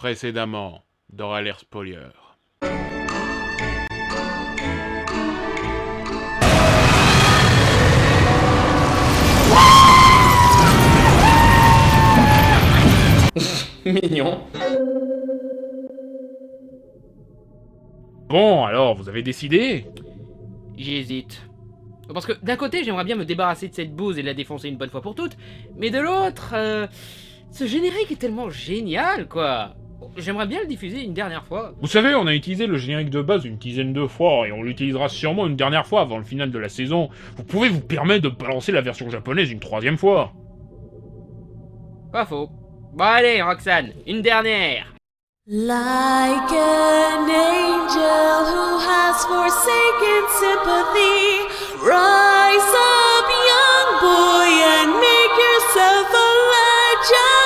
Précédemment, dans Alert Spoiler. Mignon. Bon, alors, vous avez décidé? J'hésite. Parce que d'un côté, j'aimerais bien me débarrasser de cette bouse et la défoncer une bonne fois pour toutes, mais de l'autre, ce générique est tellement génial, quoi. J'aimerais bien le diffuser une dernière fois. Vous savez, on a utilisé le générique de base une dizaine de fois, et on l'utilisera sûrement une dernière fois avant le final de la saison. Vous pouvez vous permettre de balancer la version japonaise une troisième fois. Pas faux. Bon allez, Roxane, une dernière. Like an angel who has forsaken sympathy, rise up, young boy, and make yourself a legend.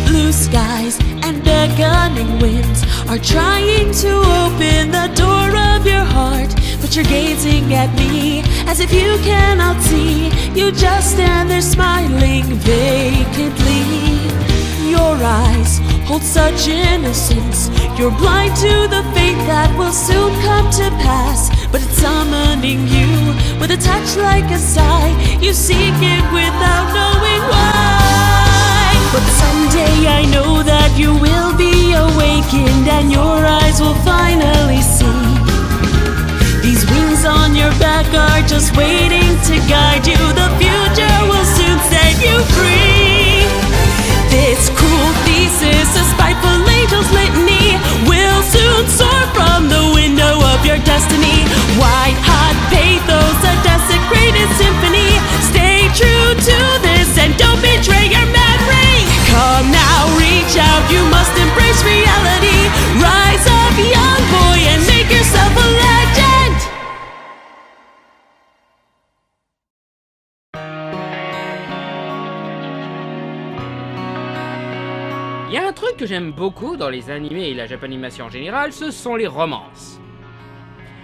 Blue skies and beckoning winds are trying to open the door of your heart, but you're gazing at me as if you cannot see. You just stand there smiling vacantly. Your eyes hold such innocence. You're blind to the fate that will soon come to pass, but it's summoning you with a touch like a sigh. You seek it without knowing why. But someday I know that you will be awakened and your eyes will finally see. These wings on your back are just waiting to guide you. The future will soon set you free. This cruel thesis, a spiteful angel's litany, will soon soar from the window of your destiny. White hot pathos, a desecrated symphony. Stay true to this and don't betray your memory. Come now, reach out, you must embrace reality. Rise up, young boy, and make yourself a legend. Il y a un truc que j'aime beaucoup dans les animés et la japanimation en général, ce sont les romances.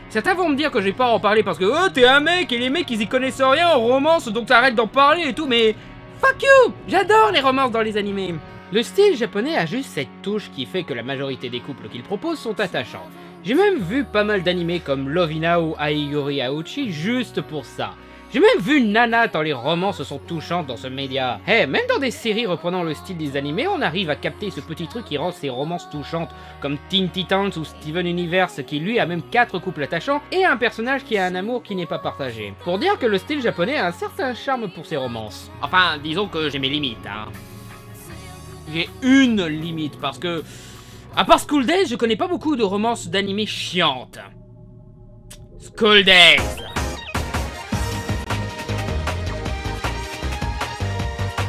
Certains vont me dire que je vais pas en parler parce que oh t'es un mec et les mecs ils y connaissent rien en romance donc t'arrêtes d'en parler et tout, mais fuck you! J'adore les romances dans les animés. Le style japonais a juste cette touche qui fait que la majorité des couples qu'il propose sont attachants. J'ai même vu pas mal d'animés comme Lovina ou Aiyuri Auchi juste pour ça. J'ai même vu Nana tant les romances sont touchantes dans ce média. Même dans des séries reprenant le style des animés, on arrive à capter ce petit truc qui rend ces romances touchantes, comme Teen Titans ou Steven Universe, qui lui a même 4 couples attachants, et un personnage qui a un amour qui n'est pas partagé. Pour dire que le style japonais a un certain charme pour ses romances. Enfin, disons que j'ai mes limites, hein. J'ai une limite, parce que... à part School Days, je connais pas beaucoup de romances d'animés chiantes. School Days!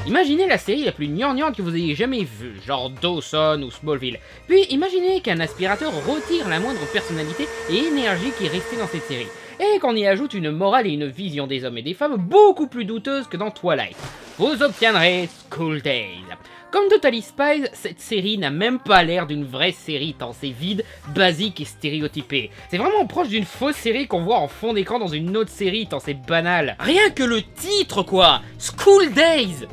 Imaginez la série la plus gnangnante que vous ayez jamais vue, genre Dawson ou Smallville. Puis imaginez qu'un aspirateur retire la moindre personnalité et énergie qui est restée dans cette série. Et qu'on y ajoute une morale et une vision des hommes et des femmes beaucoup plus douteuses que dans Twilight. Vous obtiendrez School Days. Comme Totally Spies, cette série n'a même pas l'air d'une vraie série tant c'est vide, basique et stéréotypé. C'est vraiment proche d'une fausse série qu'on voit en fond d'écran dans une autre série tant c'est banal. Rien que le titre quoi, School Days.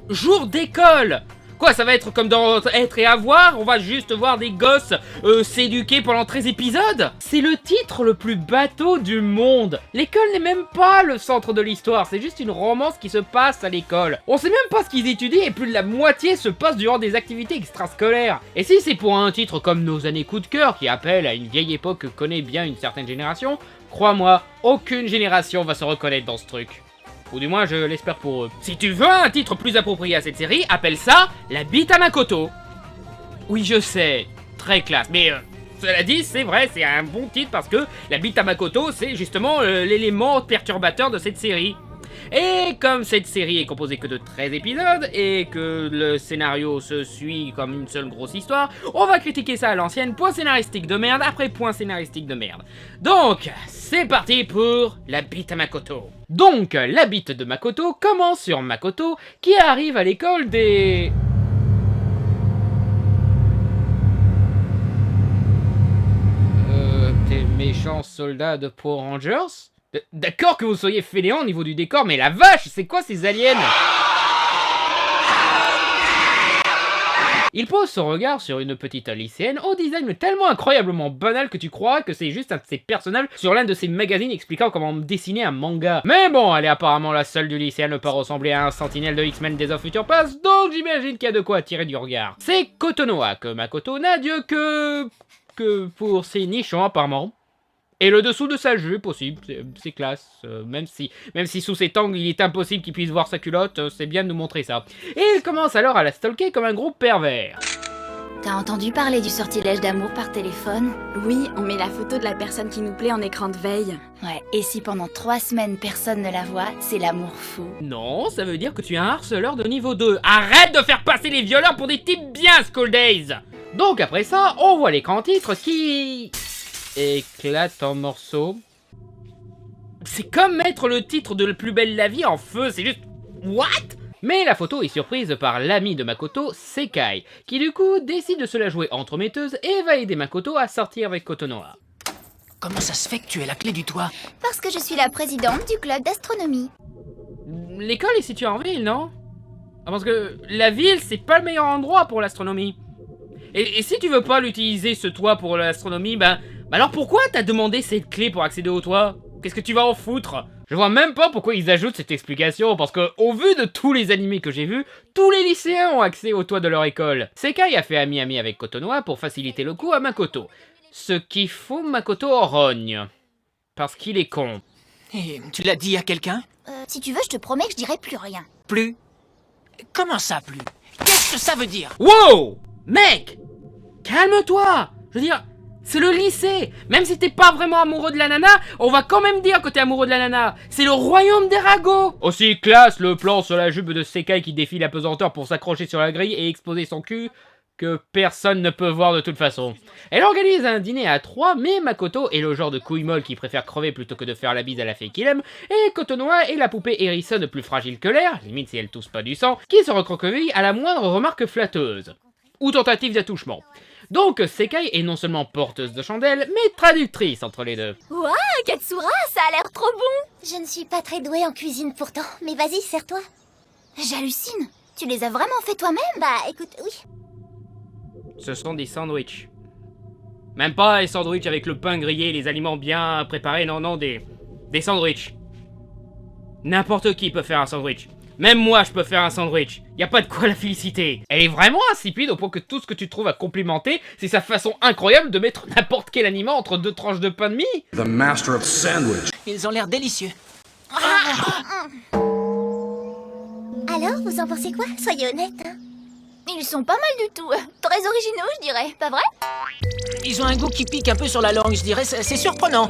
Jour d'école. Quoi, ça va être comme dans Être et Avoir, on va juste voir des gosses s'éduquer pendant 13 épisodes? C'est le titre le plus bateau du monde. L'école n'est même pas le centre de l'histoire, c'est juste une romance qui se passe à l'école. On sait même pas ce qu'ils étudient et plus de la moitié se passe durant des activités extrascolaires. Et si c'est pour un titre comme Nos années coup de cœur qui appelle à une vieille époque que connaît bien une certaine génération, crois-moi, aucune génération va se reconnaître dans ce truc. Ou du moins je l'espère pour eux. Si tu veux un titre plus approprié à cette série, appelle ça La bite à Makoto. Oui je sais, très classe, mais cela dit c'est vrai, c'est un bon titre parce que La bite à Makoto c'est justement l'élément perturbateur de cette série. Et comme cette série est composée que de 13 épisodes et que le scénario se suit comme une seule grosse histoire, on va critiquer ça à l'ancienne, point scénaristique de merde après point scénaristique de merde. Donc, c'est parti pour La bite à Makoto. Donc, la bite de Makoto commence sur Makoto qui arrive à l'école des... T'es méchant. méchants soldats de Power Rangers. D'accord que vous soyez fainéant au niveau du décor, mais la vache, c'est quoi ces aliens? Il pose son regard sur une petite lycéenne au design tellement incroyablement banal que tu crois que c'est juste un de ses personnages sur l'un de ses magazines expliquant comment dessiner un manga. Mais bon, elle est apparemment la seule du lycée à ne pas ressembler à un sentinelle de X-Men Days of Future Past, donc j'imagine qu'il y a de quoi attirer du regard. C'est Kotonoha que Makoto n'a Dieu que pour ses nichons apparemment. Et le dessous de sa jupe aussi, c'est classe, même si sous ses tangles il est impossible qu'il puisse voir sa culotte, c'est bien de nous montrer ça. Et il commence alors à la stalker comme un gros pervers. T'as entendu parler du sortilège d'amour par téléphone? Oui, on met la photo de la personne qui nous plaît en écran de veille. Ouais, et si pendant 3 semaines personne ne la voit, c'est l'amour fou. Non, ça veut dire que tu es un harceleur de niveau 2. Arrête de faire passer les violeurs pour des types bien, School Days! Donc après ça, on voit l'écran titre qui éclate en morceaux. C'est comme mettre le titre de Le plus belle la vie en feu, c'est juste... What? Mais la photo est surprise par l'ami de Makoto, Sekai, qui du coup décide de se la jouer entremetteuse et va aider Makoto à sortir avec Kotonoha. Comment ça se fait que tu aies la clé du toit? Parce que je suis la présidente du club d'astronomie. L'école est située en ville, non? Parce que la ville, c'est pas le meilleur endroit pour l'astronomie. Et si tu veux pas l'utiliser ce toit pour l'astronomie, bah alors pourquoi t'as demandé cette clé pour accéder au toit? Qu'est-ce que tu vas en foutre? Je vois même pas pourquoi ils ajoutent cette explication, parce que au vu de tous les animés que j'ai vus, tous les lycéens ont accès au toit de leur école. Sekai a fait ami-ami avec Kotonoha pour faciliter le coup à Makoto. Ce qui fout Makoto en rogne. Parce qu'il est con. Et tu l'as dit à quelqu'un? Si tu veux, je te promets que je dirai plus rien. Plus? Comment ça, plus? Qu'est-ce que ça veut dire? Wow! Mec! Calme-toi! Je veux dire, c'est le lycée! Même si t'es pas vraiment amoureux de la nana, on va quand même dire que t'es amoureux de la nana! C'est le royaume des ragots! Aussi classe le plan sur la jupe de Sekai qui défie la pesanteur pour s'accrocher sur la grille et exposer son cul, que personne ne peut voir de toute façon. Elle organise un dîner à 3, mais Makoto est le genre de couille molle qui préfère crever plutôt que de faire la bise à la fille qu'il aime, et Kotonoha est la poupée hérissonne plus fragile que l'air, limite si elle tousse pas du sang, qui se recroqueville à la moindre remarque flatteuse. Ou tentative d'attouchement. Donc Sekai est non seulement porteuse de chandelle, mais traductrice entre les deux. Ouah, Katsura, ça a l'air trop bon! Je ne suis pas très douée en cuisine pourtant, mais vas-y, sers-toi. J'hallucine. Tu les as vraiment fait toi-même? Bah écoute, oui. Ce sont des sandwichs. Même pas les sandwichs avec le pain grillé et les aliments bien préparés, non, des sandwichs. N'importe qui peut faire un sandwich. Même moi, je peux faire un sandwich. Y a pas de quoi la féliciter. Elle est vraiment insipide au point que tout ce que tu trouves à complimenter, c'est sa façon incroyable de mettre n'importe quel aliment entre 2 tranches de pain de mie. The master of sandwich. Ils ont l'air délicieux. Alors, vous en pensez quoi? Soyez honnête, hein. Ils sont pas mal du tout. Très originaux, je dirais. Pas vrai? Ils ont un goût qui pique un peu sur la langue, je dirais. C'est surprenant.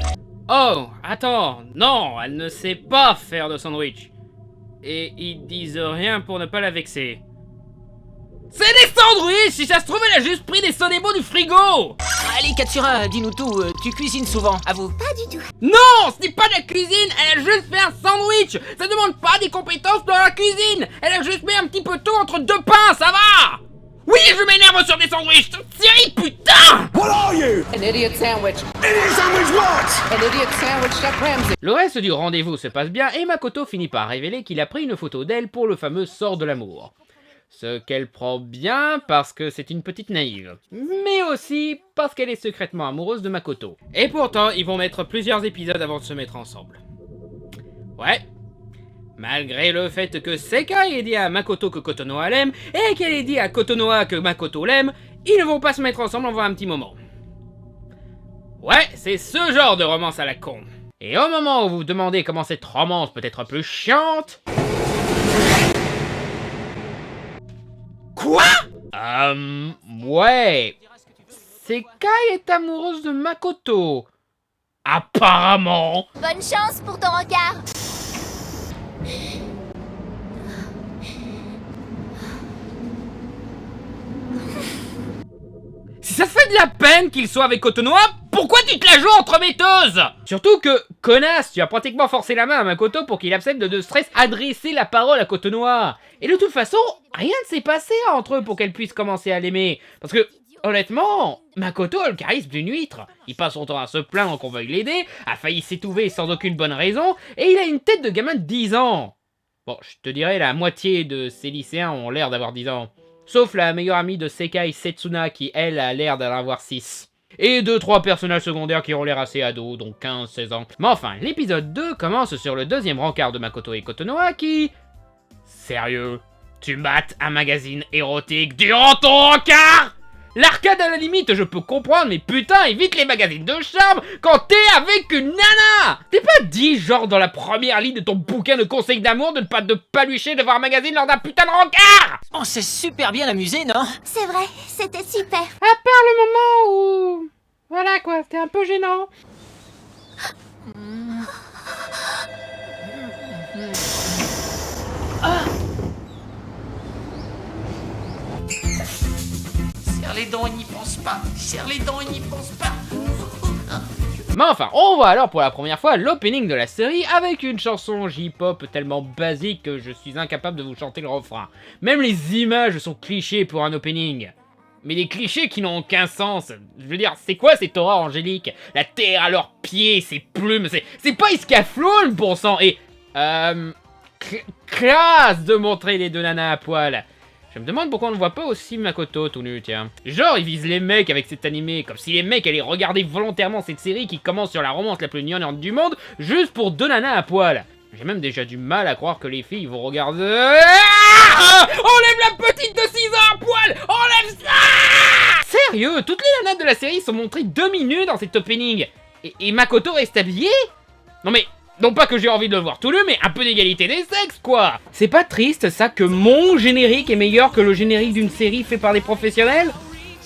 Oh, attends. Non, elle ne sait pas faire de sandwich. Et ils disent rien pour ne pas la vexer. C'est des sandwichs! Si ça se trouve, elle a juste pris des Sonebo du frigo! Allez, Katsura, dis-nous tout. Tu cuisines souvent, avoue. Pas du tout. Non! Ce n'est pas de la cuisine! Elle a juste fait un sandwich! Ça demande pas des compétences dans la cuisine! Elle a juste mis un petit peu tout entre 2 pains, ça va! Oui, je m'énerve sur des sandwichs! Thierry, putain! What are you? An idiot sandwich. Idiot sandwich what? An idiot sandwich, Chef Ramsay. Le reste du rendez-vous se passe bien et Makoto finit par révéler qu'il a pris une photo d'elle pour le fameux sort de l'amour. Ce qu'elle prend bien parce que c'est une petite naïve, mais aussi parce qu'elle est secrètement amoureuse de Makoto. Et pourtant, ils vont mettre plusieurs épisodes avant de se mettre ensemble. Ouais. Malgré le fait que Sekai ait dit à Makoto que Kotonoha l'aime, et qu'elle ait dit à Kotonoha que Makoto l'aime, ils ne vont pas se mettre ensemble avant un petit moment. Ouais, c'est ce genre de romance à la con. Et au moment où vous vous demandez comment cette romance peut être plus chiante... Quoi? Ouais. Sekai est amoureuse de Makoto. Apparemment. Bonne chance pour ton regard. Si ça te fait de la peine qu'il soit avec Kotonoha, pourquoi tu te la joues entremetteuse? Surtout que, connasse, tu as pratiquement forcé la main à Makoto pour qu'il accepte de stress adresser la parole à Kotonoha. Et de toute façon, rien ne s'est passé entre eux pour qu'elle puisse commencer à l'aimer. Parce que, honnêtement, Makoto a le charisme d'une huître. Il passe son temps à se plaindre qu'on veuille l'aider, a failli s'étouffer sans aucune bonne raison, et il a une tête de gamin de 10 ans. Bon, je te dirais, la moitié de ces lycéens ont l'air d'avoir 10 ans. Sauf la meilleure amie de Sekai, Setsuna, qui elle a l'air d'en avoir 6. Et 2-3 personnages secondaires qui ont l'air assez ados, donc 15-16 ans. Mais enfin, l'épisode 2 commence sur le deuxième rencard de Makoto et Kotonoha qui... Sérieux? Tu mates un magazine érotique durant ton rencard? L'arcade à la limite, je peux comprendre, mais putain, évite les magazines de charme quand t'es avec une nana! T'es pas dit, genre, dans la première ligne de ton bouquin de conseils d'amour, de ne pas te palucher devant un magazine lors d'un putain de rencard? On s'est super bien amusé, non? C'est vrai, c'était super. À part le moment où... Voilà quoi, c'était un peu gênant. Serre les dents et n'y pense pas. Serre les dents et n'y pense pas. Mais enfin, on voit alors pour la première fois l'opening de la série avec une chanson J-pop tellement basique que je suis incapable de vous chanter le refrain. Même les images sont clichés pour un opening. Mais des clichés qui n'ont aucun sens. Je veux dire, c'est quoi cette aura angélique? La terre à leurs pieds, ses plumes, c'est pas Iscaflown, bon sang. Et, classe de montrer les deux nanas à poil. Je me demande pourquoi on ne voit pas aussi Makoto tout nu, tiens. Genre, ils visent les mecs avec cet animé, comme si les mecs allaient regarder volontairement cette série qui commence sur la romance la plus gnangnatte du monde, juste pour deux nanas à poil. J'ai même déjà du mal à croire que les filles vont regarder... Ah, enlève la petite de 6 ans à poil! Enlève ça! Sérieux, toutes les nanas de la série sont montrées 2 minutes dans cet opening. Et Makoto reste habillée? Non mais... Non pas que j'ai envie de le voir tout nu, mais un peu d'égalité des sexes, quoi! C'est pas triste, ça, que mon générique est meilleur que le générique d'une série fait par des professionnels?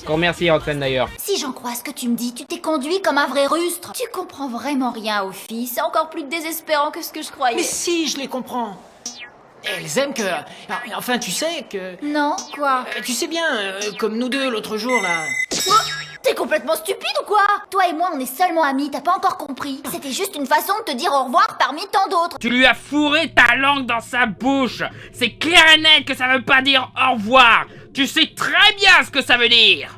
Encore merci, Roxane, d'ailleurs. Si j'en crois ce que tu me dis, tu t'es conduit comme un vrai rustre. Tu comprends vraiment rien aux filles, c'est encore plus désespérant que ce que je croyais. Mais si, je les comprends. Elles aiment que... Enfin, tu sais que... Non, quoi? Tu sais bien, comme nous deux l'autre jour, là... T'es complètement stupide ou quoi? Toi et moi, on est seulement amis, t'as pas encore compris. C'était juste une façon de te dire au revoir parmi tant d'autres. Tu lui as fourré ta langue dans sa bouche. C'est clair et net que ça veut pas dire au revoir. Tu sais très bien ce que ça veut dire.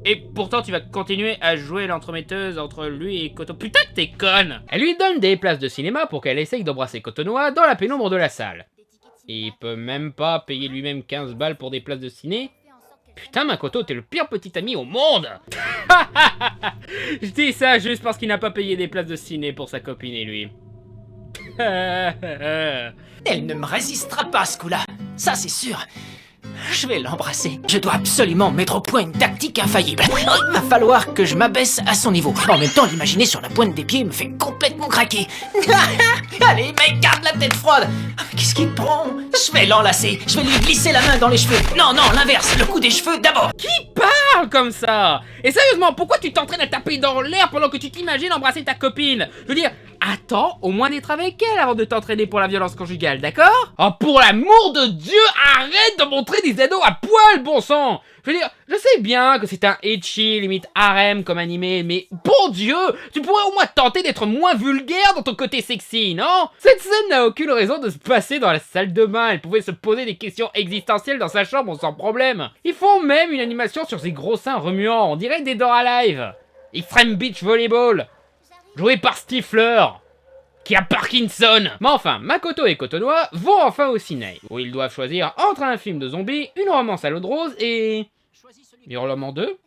Et pourtant, tu vas continuer à jouer l'entremetteuse entre lui et Koto. Putain que t'es conne! Elle lui donne des places de cinéma pour qu'elle essaye d'embrasser Kotonoha dans la pénombre de la salle. Et il peut même pas payer lui-même 15 balles pour des places de ciné. Putain, Makoto, t'es le pire petit ami au monde! Je dis ça juste parce qu'il n'a pas payé des places de ciné pour sa copine et lui. Elle ne me résistera pas, ce coup-là. Ça, c'est sûr. Je vais l'embrasser. Je dois absolument mettre au point une tactique infaillible. Il va falloir que je m'abaisse à son niveau. En même temps, l'imaginer sur la pointe des pieds me fait complètement craquer. Allez, mec, garde la tête froide. Qu'est-ce qu'il prend? Je vais l'enlacer. Je vais lui glisser la main dans les cheveux. Non, l'inverse. Le coup des cheveux d'abord. Qui parle comme ça? Et sérieusement, pourquoi tu t'entraînes à taper dans l'air pendant que tu t'imagines embrasser ta copine? Je veux dire, attends au moins d'être avec elle avant de t'entraîner pour la violence conjugale, d'accord? Oh, pour l'amour de Dieu, arrête de montrer des ados à poil, bon sang! Je veux dire, je sais bien que c'est un ecchi, limite harem comme animé, mais bon Dieu, tu pourrais au moins tenter d'être moins vulgaire dans ton côté sexy, non? Cette scène n'a aucune raison de se passer dans la salle de bain, elle pouvait se poser des questions existentielles dans sa chambre sans problème. Ils font même une animation sur ses gros seins remuants, on dirait des Dora Live. Extreme Beach Volleyball, joué par Stifler, qui a Parkinson. Mais enfin, Makoto et Kotonoha vont enfin au ciné, où ils doivent choisir entre un film de zombies, une romance à l'eau de rose et... Hurlement 2.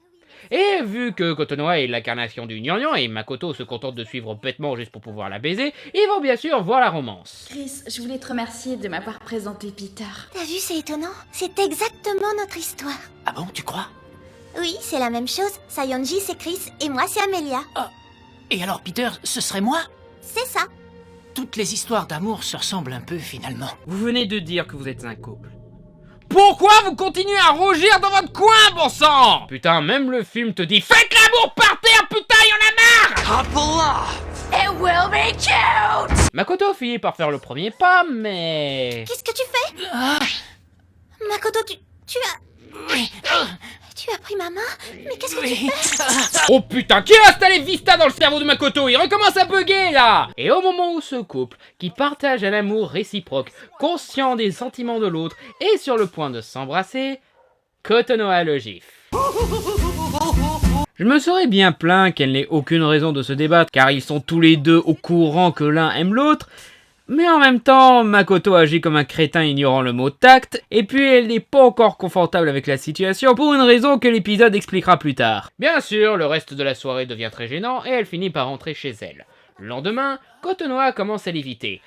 Et vu que Kotonoha est l'incarnation du gnangnan et Makoto se contente de suivre bêtement juste pour pouvoir la baiser, ils vont bien sûr voir la romance. Chris, je voulais te remercier de m'avoir présenté Peter. T'as vu, c'est étonnant. C'est exactement notre histoire. Ah bon, tu crois? Oui, c'est la même chose. Sayonji, c'est Chris, et moi, c'est Amelia. Et alors, Peter, ce serait moi? C'est ça. Toutes les histoires d'amour se ressemblent un peu, finalement. Vous venez de dire que vous êtes un couple. Pourquoi vous continuez à rougir dans votre coin, bon sang? Putain, même le film te dit faites l'amour par terre, putain, y'en a marre! It will be cute. Makoto finit par faire le premier pas, mais... Qu'est-ce que tu fais? Makoto, tu as pris ma main? Mais qu'est-ce que tu fais? Oh putain, qui a installé Vista dans le cerveau de Makoto? Il recommence à bugger, là! Et au moment où ce couple, qui partage un amour réciproque, conscient des sentiments de l'autre, est sur le point de s'embrasser, Kotonoha le gifle. Je me serais bien plaint qu'elle n'ait aucune raison de se débattre, car ils sont tous les deux au courant que l'un aime l'autre, mais en même temps, Makoto agit comme un crétin ignorant le mot tact, et puis elle n'est pas encore confortable avec la situation pour une raison que l'épisode expliquera plus tard. Bien sûr, le reste de la soirée devient très gênant et elle finit par rentrer chez elle. Le lendemain, Kotonoha commence à l'éviter,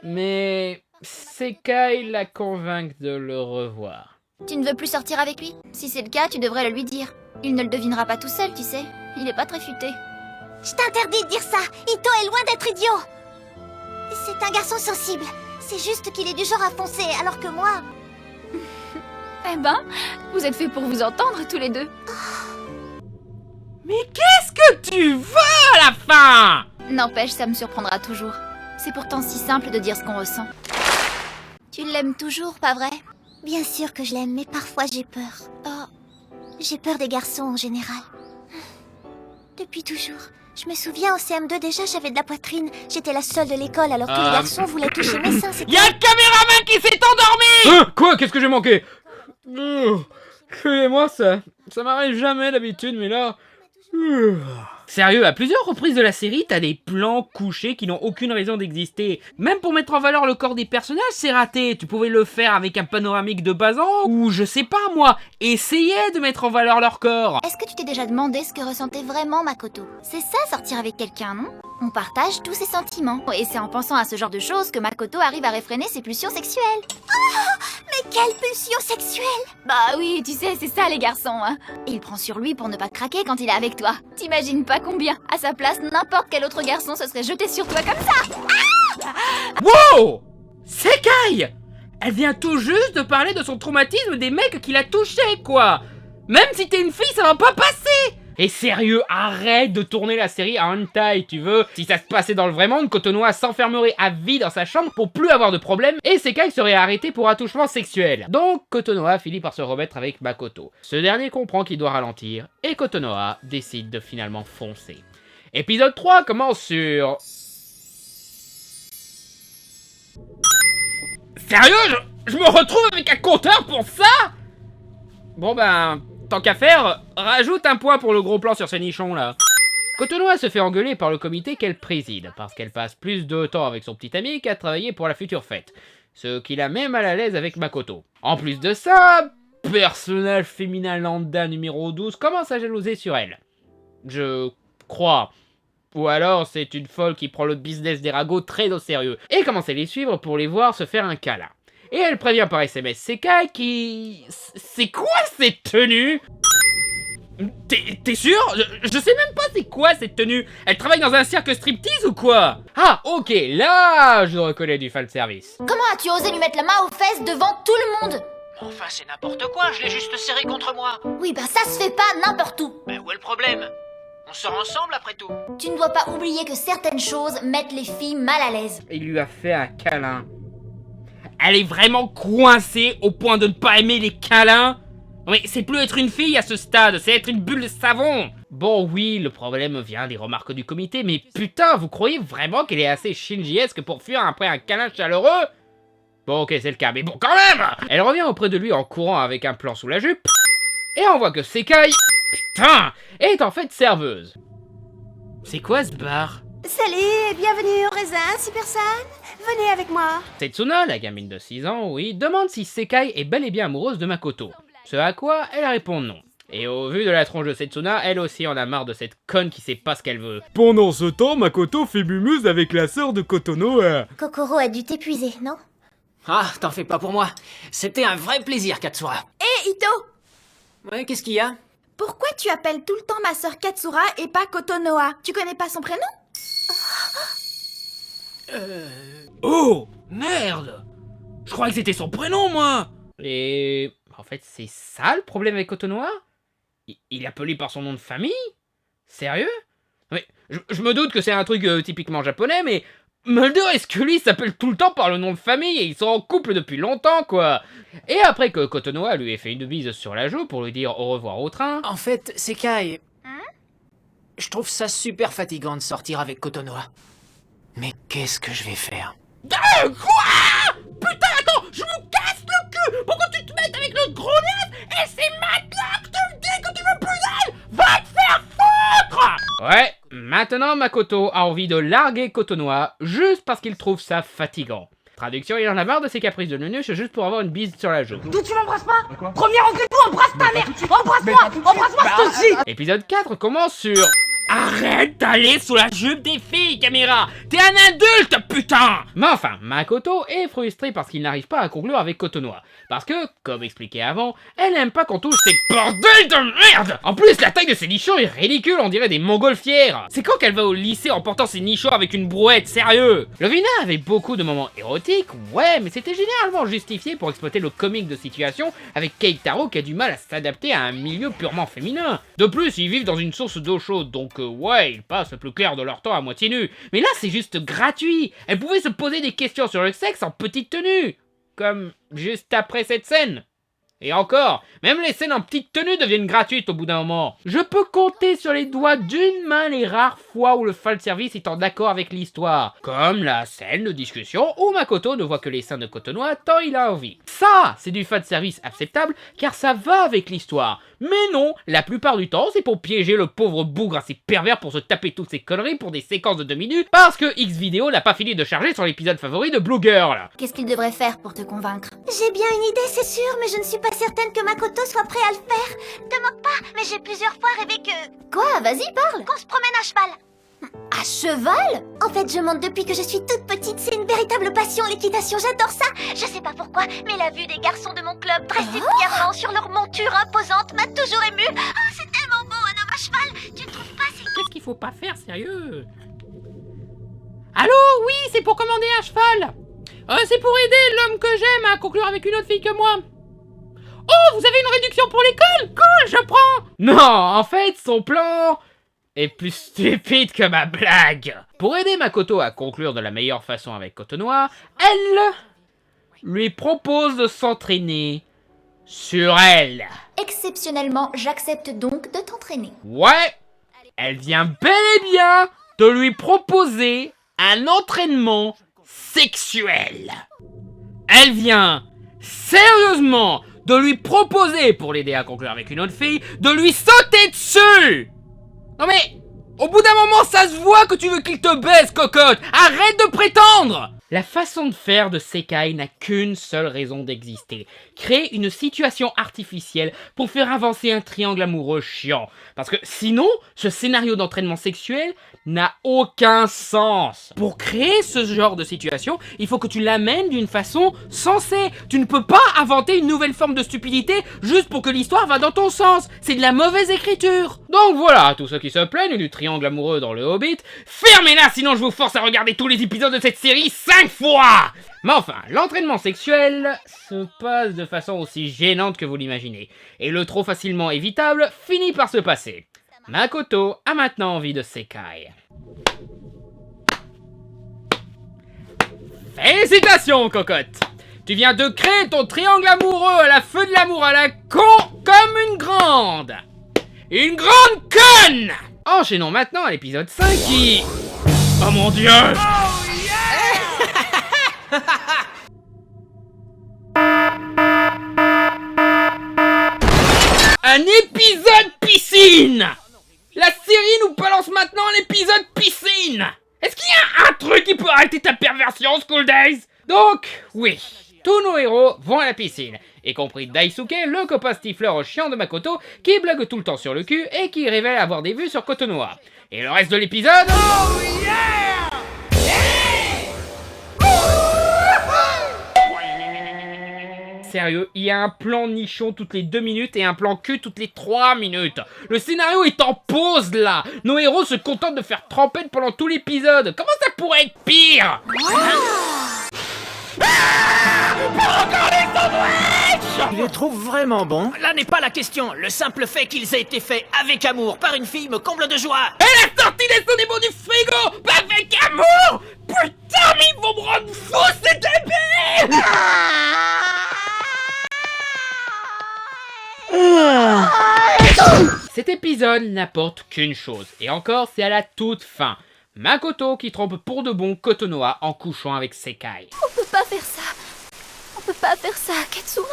mais Sekai la convainc de le revoir. Tu ne veux plus sortir avec lui? Si c'est le cas, tu devrais le lui dire. Il ne le devinera pas tout seul, tu sais. Il est pas très futé. Je t'interdis de dire ça. Ito est loin d'être idiot. C'est un garçon sensible. C'est juste qu'il est du genre à foncer, alors que moi... Eh ben, vous êtes faits pour vous entendre tous les deux. Mais qu'est-ce que tu veux à la fin? N'empêche, ça me surprendra toujours. C'est pourtant si simple de dire ce qu'on ressent. Tu l'aimes toujours, pas vrai? Bien sûr que je l'aime, mais parfois j'ai peur. Oh, j'ai peur des garçons en général. Depuis toujours. Je me souviens, au CM2 déjà, j'avais de la poitrine. J'étais la seule de l'école, alors tous les garçons voulaient toucher mes seins. Y'a le caméraman qui s'est endormi! Quoi? Qu'est-ce que j'ai manqué? Excusez-moi, ça m'arrive jamais d'habitude, mais là... Sérieux, à plusieurs reprises de la série, t'as des plans couchés qui n'ont aucune raison d'exister. Même pour mettre en valeur le corps des personnages, c'est raté. Tu pouvais le faire avec un panoramique de bas en haut, ou je sais pas moi, essayer de mettre en valeur leur corps. Est-ce que tu t'es déjà demandé ce que ressentait vraiment Makoto? C'est ça, sortir avec quelqu'un, non? On partage tous ses sentiments. Et c'est en pensant à ce genre de choses que Makoto arrive à réfréner ses pulsions sexuelles. Oh, mais quelle pulsion sexuelle! Bah oui, tu sais, c'est ça les garçons, hein. Et il prend sur lui pour ne pas craquer quand il est avec toi. T'imagines pas combien? À sa place, n'importe quel autre garçon se serait jeté sur toi comme ça. Wow! Sekai! Elle vient tout juste de parler de son traumatisme des mecs qui l'a touché, quoi! Même si t'es une fille, ça va pas passer! Et sérieux, arrête de tourner la série à hentai, tu veux? Si ça se passait dans le vrai monde, Kotonoha s'enfermerait à vie dans sa chambre pour plus avoir de problème, et Sekai serait arrêté pour attouchement sexuel. Donc Kotonoha finit par se remettre avec Makoto. Ce dernier comprend qu'il doit ralentir, et Kotonoha décide de finalement foncer. Épisode 3 commence sur... Sérieux? Je me retrouve avec un compteur pour ça? Bon ben... Tant qu'à faire, rajoute un point pour le gros plan sur ce nichon là. Kotonoha se fait engueuler par le comité qu'elle préside, parce qu'elle passe plus de temps avec son petit ami qu'à travailler pour la future fête. Ce qui la met mal à l'aise avec Makoto. En plus de ça, personnage féminin lambda numéro 12 commence à jalouser sur elle. Je crois. Ou alors c'est une folle qui prend le business des ragots très au sérieux, et commence à les suivre pour les voir se faire un câlin. Et elle prévient par SMS Sekai qui... C'est quoi cette tenue? T'es sûr? Je sais même pas c'est quoi cette tenue. Elle travaille dans un cirque striptease ou quoi? Ah, ok, là, je reconnais du fanservice. Comment as-tu osé lui mettre la main aux fesses devant tout le monde? Enfin, c'est n'importe quoi, je l'ai juste serré contre moi. Oui, ben ça se fait pas n'importe où. Ben où est le problème? On sort ensemble après tout. Tu ne dois pas oublier que certaines choses mettent les filles mal à l'aise. Il lui a fait un câlin. Elle est vraiment coincée au point de ne pas aimer les câlins? Mais c'est plus être une fille à ce stade, c'est être une bulle de savon. Bon oui, le problème vient des remarques du comité, mais putain, vous croyez vraiment qu'elle est assez Shinji-esque pour fuir après un câlin chaleureux? Bon ok, c'est le cas, mais bon quand même. Elle revient auprès de lui en courant avec un plan sous la jupe, et on voit que Sekai, putain, est en fait serveuse. C'est quoi ce bar? Salut et bienvenue au raisin, Super San. Venez avec moi. Setsuna, la gamine de 6 ans, oui, demande si Sekai est bel et bien amoureuse de Makoto. Ce à quoi elle répond non. Et au vu de la tronche de Setsuna, elle aussi en a marre de cette conne qui sait pas ce qu'elle veut. Pendant ce temps, Makoto fait mumuse avec la sœur de Kotonoha. Kokoro a dû t'épuiser, non? Ah, t'en fais pas pour moi. C'était un vrai plaisir, Katsura. Hé, Ito! Ouais, qu'est-ce qu'il y a? Pourquoi tu appelles tout le temps ma sœur Katsura et pas Kotonoha? Tu connais pas son prénom? Oh, merde! Je croyais que c'était son prénom, moi! Et... en fait, c'est ça le problème avec Kotonoha? Il est appelé par son nom de famille? Sérieux? Mais je me doute que c'est un truc typiquement japonais, mais... Mulder et Scully s'appellent tout le temps par le nom de famille et ils sont en couple depuis longtemps, quoi! Et après que Kotonoha lui ait fait une bise sur la joue pour lui dire au revoir au train... En fait, Sekai... Je trouve ça super fatigant de sortir avec Kotonoha. Mais qu'est-ce que je vais faire? Quoi? Putain, attends, je me casse le cul! Pourquoi tu te mets avec l'autre gros et c'est maintenant que tu me dis que tu veux plus d'elle? Va te faire foutre! Ouais, maintenant Makoto a envie de larguer Kotonoha juste parce qu'il trouve ça fatigant. Traduction, il en a marre de ses caprices de nunuche juste pour avoir une bise sur la joue. D'où tu m'embrasses pas? Première entrée-toi, embrasse ta mère! Embrasse-moi, je te dis! Épisode 4 commence sur... Arrête d'aller sous la jupe des filles, caméra! T'es un adulte, putain! Mais enfin, Makoto est frustré parce qu'il n'arrive pas à conclure avec Kotonoha. Parce que, comme expliqué avant, elle n'aime pas qu'on touche ces bordels de merde! En plus, la taille de ses nichons est ridicule, on dirait des montgolfières! C'est quand qu'elle va au lycée en portant ses nichons avec une brouette, sérieux? Lovina avait beaucoup de moments érotiques, ouais, mais c'était généralement justifié pour exploiter le comique de situation avec Keitaro qui a du mal à s'adapter à un milieu purement féminin. De plus, ils vivent dans une source d'eau chaude, donc ouais, ils passent le plus clair de leur temps à moitié nus. Mais là, c'est juste gratuit. Elle pouvait se poser des questions sur le sexe en petite tenue. Comme juste après cette scène. Et encore, même les scènes en petite tenue deviennent gratuites au bout d'un moment. Je peux compter sur les doigts d'une main les rares fois où le fanservice est en accord avec l'histoire. Comme la scène de discussion où Makoto ne voit que les seins de Kotonoha tant il a envie. Ça, c'est du fanservice acceptable car ça va avec l'histoire. Mais non, la plupart du temps, c'est pour piéger le pauvre bougre assez pervers pour se taper toutes ces conneries pour des séquences de 2 minutes parce que X-Video n'a pas fini de charger sur l'épisode favori de Blue Girl. Qu'est-ce qu'il devrait faire pour te convaincre? J'ai bien une idée, c'est sûr, mais je ne suis pas certaine que Makoto soit prêt à le faire. Te moque pas, mais j'ai plusieurs fois rêvé que... Quoi? Vas-y, parle. Qu'on se promène à cheval. À cheval? En fait, je monte depuis que je suis toute petite, c'est une véritable passion, l'équitation, j'adore ça. Je sais pas pourquoi, mais la vue des garçons de mon club dressés fièrement sur leur monture imposante m'a toujours émue. Oh, c'est tellement beau, un homme à cheval. Tu ne trouves pas? Qu'est-ce qu'il faut pas faire, sérieux? Allô, oui, c'est pour commander un cheval. C'est pour aider l'homme que j'aime à conclure avec une autre fille que moi. Oh, vous avez une réduction pour l'école? Cool, je prends. Non, en fait, son plan... est plus stupide que ma blague. Pour aider Makoto à conclure de la meilleure façon avec Kotonoha, elle lui propose de s'entraîner sur elle. Exceptionnellement, j'accepte donc de t'entraîner. Ouais, elle vient bel et bien de lui proposer un entraînement sexuel. Elle vient sérieusement de lui proposer, pour l'aider à conclure avec une autre fille, de lui sauter dessus. Non mais, au bout d'un moment, ça se voit que tu veux qu'il te baise, cocotte. Arrête de prétendre. La façon de faire de Sekai n'a qu'une seule raison d'exister. Créer une situation artificielle pour faire avancer un triangle amoureux chiant. Parce que sinon, ce scénario d'entraînement sexuel n'a aucun sens. Pour créer ce genre de situation, il faut que tu l'amènes d'une façon sensée. Tu ne peux pas inventer une nouvelle forme de stupidité juste pour que l'histoire va dans ton sens. C'est de la mauvaise écriture. Donc voilà, tous ceux qui se plaignent du triangle amoureux dans le Hobbit, fermez-la sinon je vous force à regarder tous les épisodes de cette série 5 fois. Mais enfin, l'entraînement sexuel se passe de façon aussi gênante que vous l'imaginez. Et le trop facilement évitable finit par se passer. Makoto a maintenant envie de Sekai. Félicitations, cocotte! Tu viens de créer ton triangle amoureux à la feu de l'amour à la con comme une grande! Une grande conne! Enchaînons maintenant à l'épisode 5 qui... Oh mon dieu! Un épisode piscine! La série nous balance maintenant l'épisode piscine! Est-ce qu'il y a un truc qui peut arrêter ta perversion, School Days? Donc, oui, tous nos héros vont à la piscine, y compris Daisuke, le copain stifleur chiant de Makoto, qui blague tout le temps sur le cul et qui révèle avoir des vues sur Kotonoha. Et le reste de l'épisode... Oh yeah! Sérieux, il y a un plan nichon toutes les 2 minutes et un plan cul toutes les 3 minutes. Le scénario est en pause là. Nos héros se contentent de faire trempette pendant tout l'épisode. Comment ça pourrait être pire? Tu les trouves vraiment bons? Là n'est pas la question. Le simple fait qu'ils aient été faits avec amour par une fille me comble de joie. Elle a sorti les sonnements du frigo avec amour. Putain, mais ils vont me rendre fou, c'est débile. Cet épisode n'apporte qu'une chose, et encore c'est à la toute fin. Makoto qui trompe pour de bon Kotonoha en couchant avec Sekai. On peut pas faire ça. On peut pas faire ça, Katsura.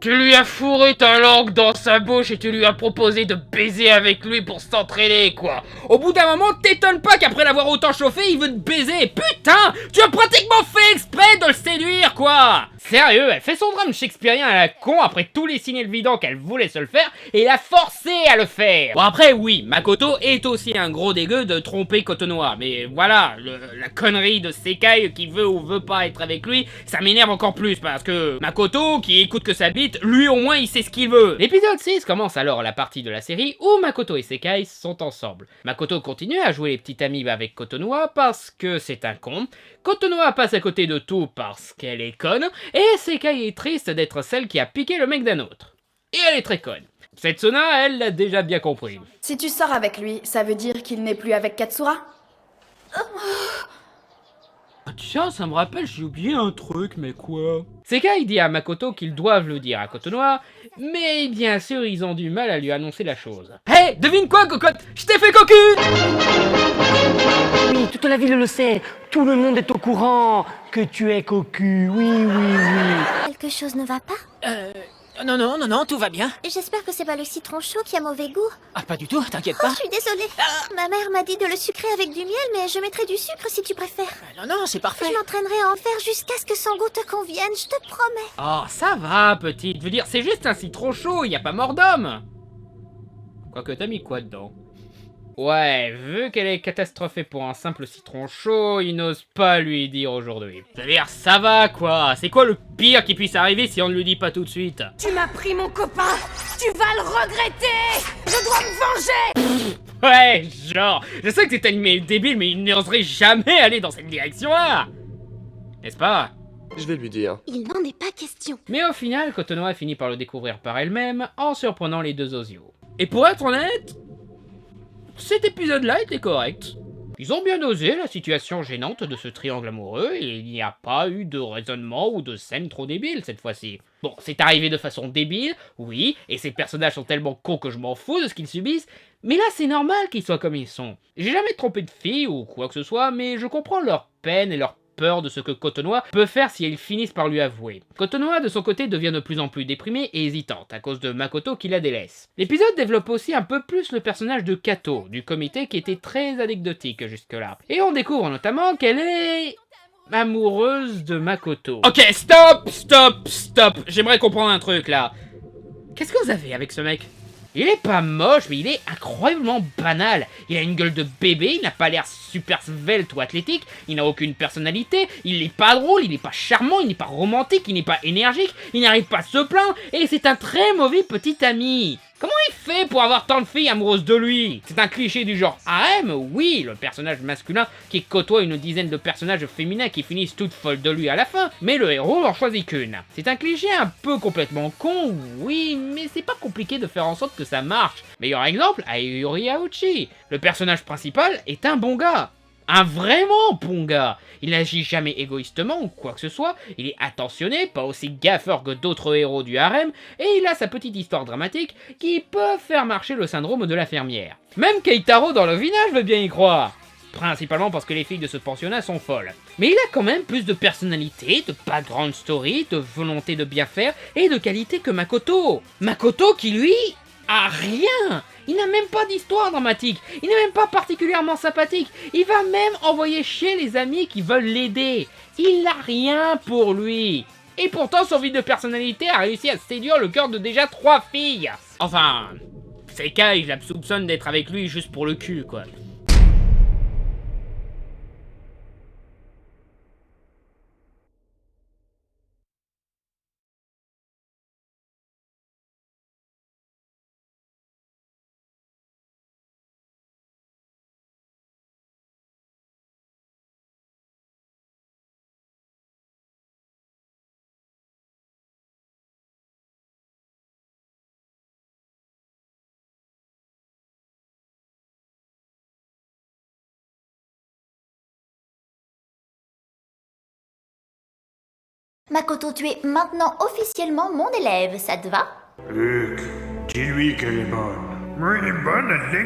Tu lui as fourré ta langue dans sa bouche et tu lui as proposé de baiser avec lui pour s'entraîner, quoi. Au bout d'un moment, t'étonnes pas qu'après l'avoir autant chauffé, il veut te baiser. Putain, tu as pratiquement fait exprès de le séduire, quoi. Sérieux, elle fait son drame shakespearien à la con après tous les signes évidents qu'elle voulait se le faire et l'a forcé à le faire. Bon après, oui, Makoto est aussi un gros dégueu de tromper Kotonoha, mais voilà, la connerie de Sekai qui veut ou veut pas être avec lui, ça m'énerve encore plus parce que Makoto, qui écoute que sa bite, lui au moins il sait ce qu'il veut. L'épisode 6 commence alors la partie de la série où Makoto et Sekai sont ensemble. Makoto continue à jouer les petites amies avec Kotonoha parce que c'est un con, Kotonoha passe à côté de tout parce qu'elle est conne, et Sekai est triste d'être celle qui a piqué le mec d'un autre. Et elle est très conne. Setsuna, elle l'a déjà bien compris. Si tu sors avec lui, ça veut dire qu'il n'est plus avec Katsura? Ah, tiens, ça me rappelle, j'ai oublié un truc, mais quoi? Sekai dit à Makoto qu'ils doivent le dire à Kotonoha, mais bien sûr, ils ont du mal à lui annoncer la chose. Hé, devine quoi, cocotte? Je t'ai fait cocu! Oui, toute la ville le sait. Tout le monde est au courant que tu es cocu. Oui, oui, oui. Quelque chose ne va pas? Non, tout va bien. J'espère que c'est pas le citron chaud qui a mauvais goût. Ah, pas du tout, t'inquiète Oh, pas. je suis désolée. Ma mère m'a dit de le sucrer avec du miel, mais je mettrai du sucre si tu préfères. Non, c'est parfait. Je m'entraînerai à en faire jusqu'à ce que son goût te convienne, je te promets. Oh, ça va, petite. Je veux dire, c'est juste un citron chaud, y a pas mort d'homme. Quoique, t'as mis quoi dedans? Ouais, vu qu'elle est catastrophée pour un simple citron chaud, il n'ose pas lui dire aujourd'hui. C'est-à-dire, ça va quoi? C'est quoi le pire qui puisse arriver si on ne lui dit pas tout de suite? Tu m'as pris mon copain. Tu vas le regretter. Je dois me venger. Ouais, genre, je sais que cet animé est débile, mais il n'oserait jamais aller dans cette direction-là. N'est-ce pas? Je vais lui dire. Il n'en est pas question. Mais au final, Kotonoha finit par le découvrir par elle-même en surprenant les deux osios. Et pour être honnête, cet épisode-là était correct. Ils ont bien dosé la situation gênante de ce triangle amoureux et il n'y a pas eu de raisonnement ou de scène trop débile cette fois-ci. Bon, c'est arrivé de façon débile, oui, et ces personnages sont tellement cons que je m'en fous de ce qu'ils subissent, mais là c'est normal qu'ils soient comme ils sont. J'ai jamais trompé de fille ou quoi que ce soit, mais je comprends leur peine et leur peur de ce que Kotonoha peut faire si ils finissent par lui avouer. Kotonoha de son côté devient de plus en plus déprimée et hésitante à cause de Makoto qui la délaisse. L'épisode développe aussi un peu plus le personnage de Kato, du comité qui était très anecdotique jusque-là. Et on découvre notamment qu'elle est amoureuse de Makoto. Ok, stop. J'aimerais comprendre un truc là. Qu'est-ce que vous avez avec ce mec? Il est pas moche, mais il est incroyablement banal. Il a une gueule de bébé, il n'a pas l'air super svelte ou athlétique, il n'a aucune personnalité, il n'est pas drôle, il n'est pas charmant, il n'est pas romantique, il n'est pas énergique, il n'arrive pas à se plaindre, et c'est un très mauvais petit ami. Comment il fait pour avoir tant de filles amoureuses de lui? C'est un cliché du genre harem, oui, le personnage masculin qui côtoie une dizaine de personnages féminins qui finissent toutes folles de lui à la fin, mais le héros en choisit qu'une. C'est un cliché un peu complètement con, oui, mais c'est pas compliqué de faire en sorte que ça marche. Meilleur exemple, Ayuri Auchi. Le personnage principal est un bon gars. Un vraiment bon gars. Il n'agit jamais égoïstement ou quoi que ce soit, il est attentionné, pas aussi gaffeur que d'autres héros du harem, et il a sa petite histoire dramatique qui peut faire marcher le syndrome de la fermière. Même Keitaro dans le village veut bien y croire. Principalement parce que les filles de ce pensionnat sont folles. Mais il a quand même plus de personnalité, de background story, de volonté de bien faire et de qualité que Makoto. Makoto qui lui a rien. Il n'a même pas d'histoire dramatique, il n'est même pas particulièrement sympathique, il va même envoyer chier les amis qui veulent l'aider. Il n'a rien pour lui. Et pourtant son vide de personnalité a réussi à séduire le cœur de déjà 3 filles. Enfin, Sekai, je la soupçonne d'être avec lui juste pour le cul, quoi. Makoto, tu es maintenant officiellement mon élève, ça te va? Luke, dis-lui qu'elle est bonne. Oui, bonne, elle l'est